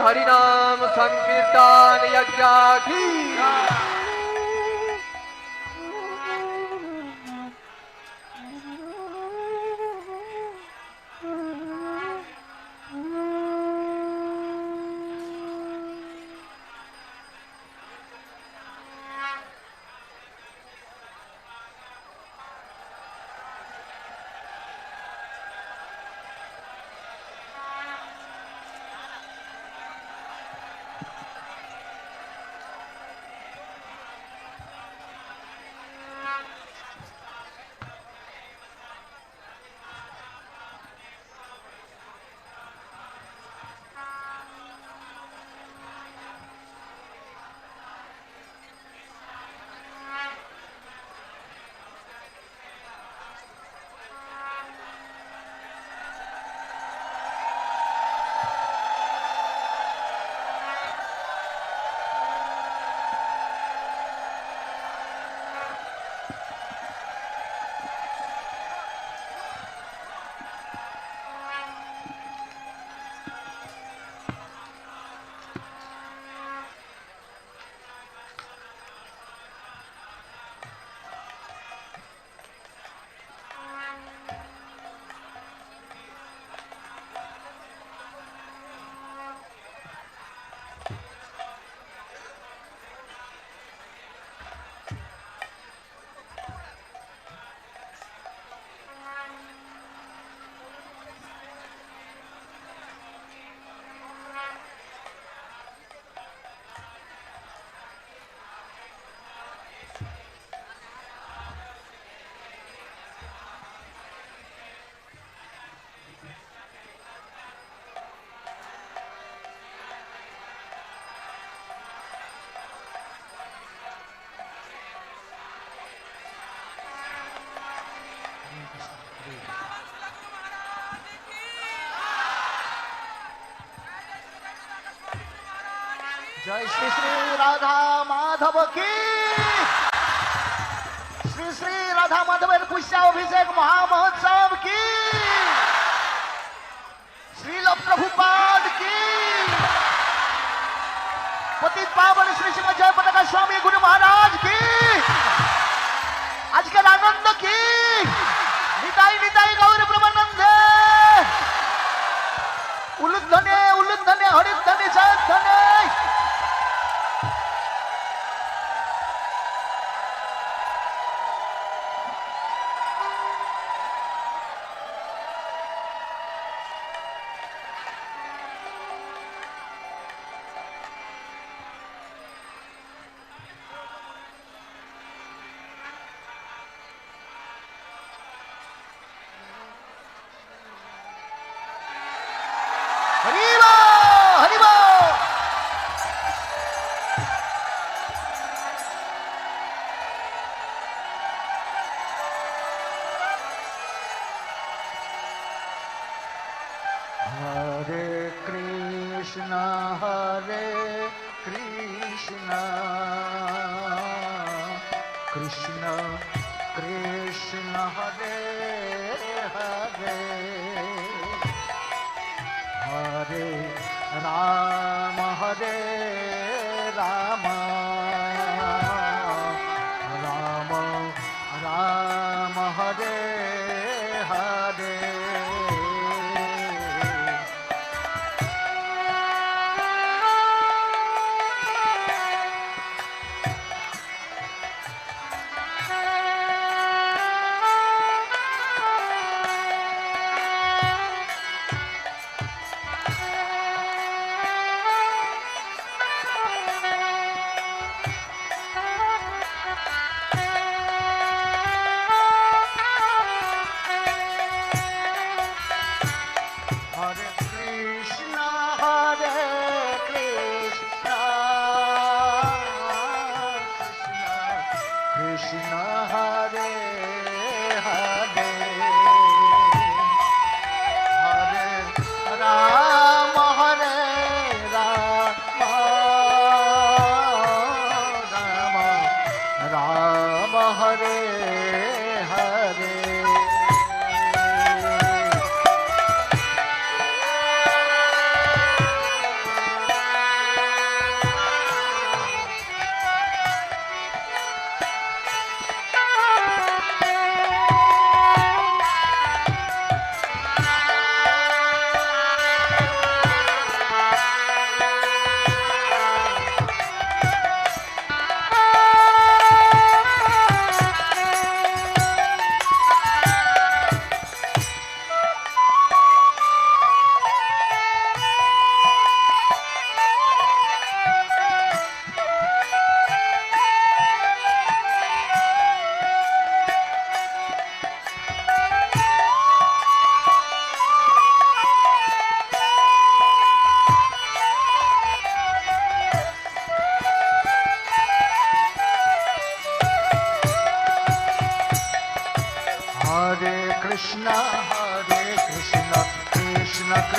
हरिनाम संकीर्तन यज्ञ की। जय श्री श्री राधा माधव की। श्री श्री राधा माधव पुष्याभिषेक महामहोत्सव की। श्रील प्रभुपाद की। पतित पावन श्री सिंह जय पताका स्वामी गुरु महाराज की। आज का आनंद की। निताई निताई गौर ब्रह्मानंद। उलुध्वने उलुध्वने हरिध्वने जयध्वने। कृष्ण कृष्ण हरे हरे हरे राम राम राम राम हरे हरे।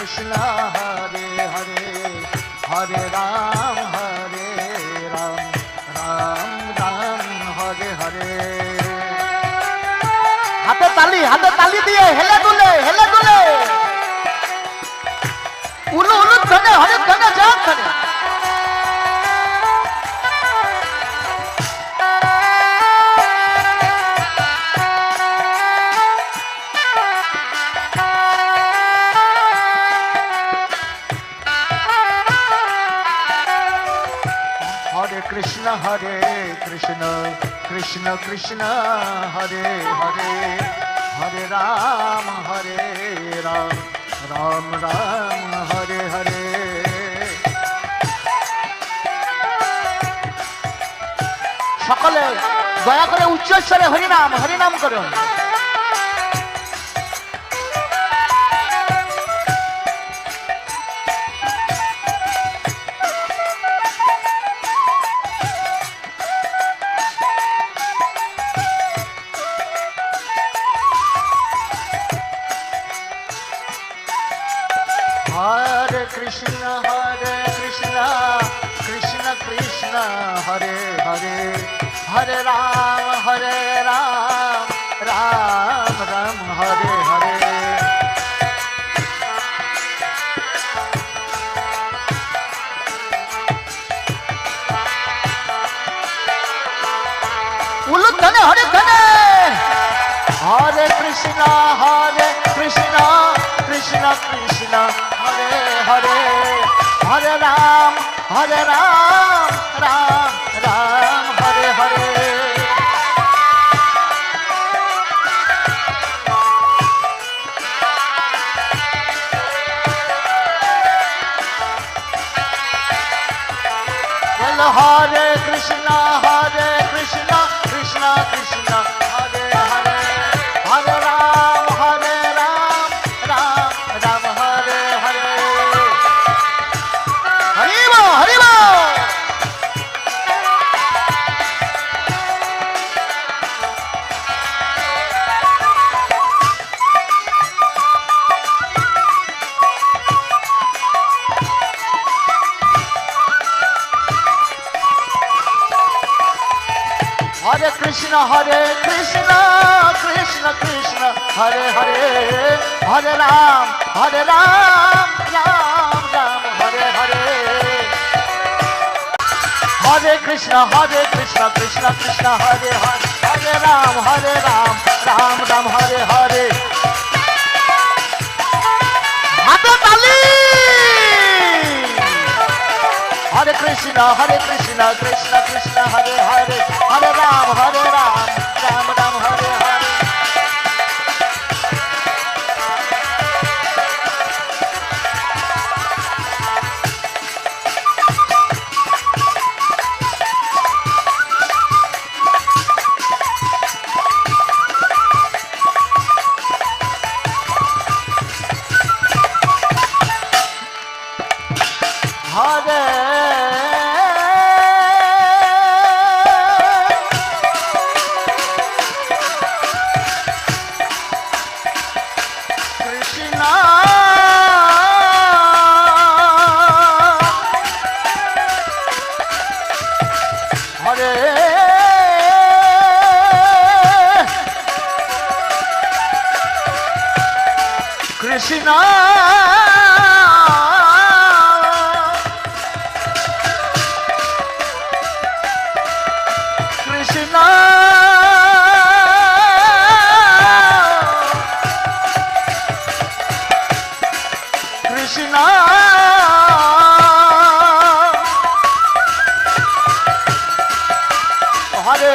কৃষ্ণ হরে হরে হরে রাম রাম রাম হরে হরে। হাতে তালি দিয়ে হেলে দুলে উলু উলু ধনে হরে ধনে যান ধনে। হরে কৃষ্ণ কৃষ্ণ কৃষ্ণ হরে হরে হরে রাম রাম রাম হরে হরে। সকলে দয়া করে উচ্চস্বরে হরিনাম করুন। হরে কৃষ্ণ কৃষ্ণ কৃষ্ণ হরে হরে হরে রাম রাম রাম হরে হরে। উলুধ্বনি হরে ধ্বনি। হরে কৃষ্ণ কৃষ্ণ কৃষ্ণ হরে হরে হরে রাম রাম রাম হরে হরে। হরে কৃষ্ণ কৃষ্ণ কৃষ্ণ হরে হরে হরে রাম রাম রাম হরে হরে। হরিব হরিব। হরে কৃষ্ণ কৃষ্ণ কৃষ্ণ হরে হরে হরে রাম রাম রাম হরে হরে। হরে কৃষ্ণ কৃষ্ণ কৃষ্ণ হরে হরে হরে রাম রাম রাম হরে হরে। হাতে তালি। হরে কৃষ্ণ কৃষ্ণ কৃষ্ণ হরে হরে হরে রাম রাম রাম হরে হরে। হরে কৃষ্ণ কৃষ্ণ কৃষ্ণ হরে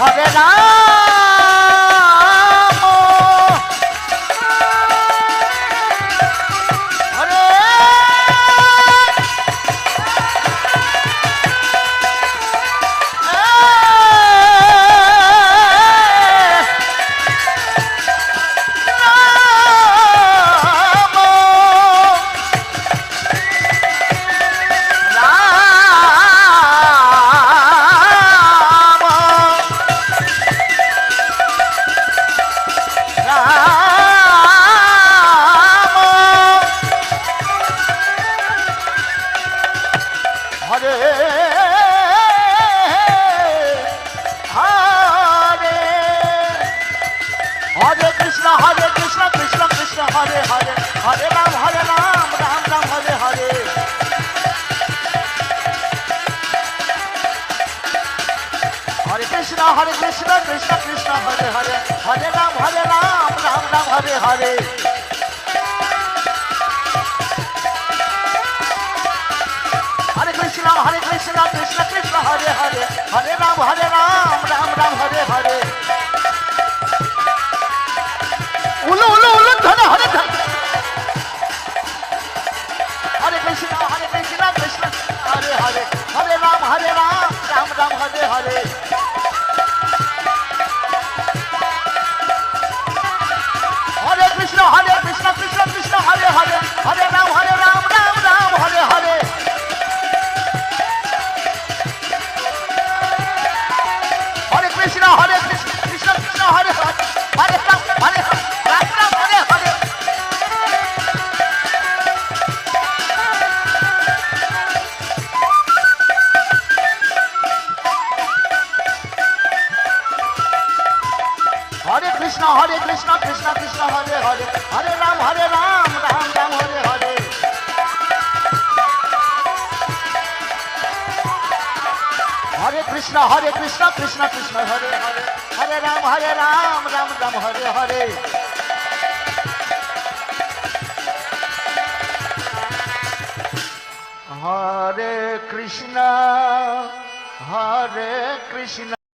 হরে রাম হরে হরে হরে হরে কৃষ্ণ কৃষ্ণ কৃষ্ণ হরে হরে হরে রাম রাম রাম হরে হরে হরে কৃষ্ণ কৃষ্ণ কৃষ্ণ হরে হরে হরে রাম রাম রাম হরে হরে হরে কৃষ্ণ কৃষ্ণ কৃষ্ণ হরে হরে হরে রাম রাম রাম হরে হরে উলু উলু উলু ধরে হরে ধরে হরে কৃষ্ণ কৃষ্ণ হরে হরে হরে রাম রাম রাম হরে হরে হরে কৃষ্ণ কৃষ্ণ হরে হরে হরে রাম রাম রাম হরে হরে হরে কৃষ্ণ কৃষ্ণ হরে হরে হরে রাম রাম হরে হরে হরে কৃষ্ণ কৃষ্ণ হরে হরে হরে রাম রাম রাম হরে হরে হরে কৃষ্ণ কৃষ্ণ হরে হরে হরে রাম রাম রাম হরে হরে হরে কৃষ্ণ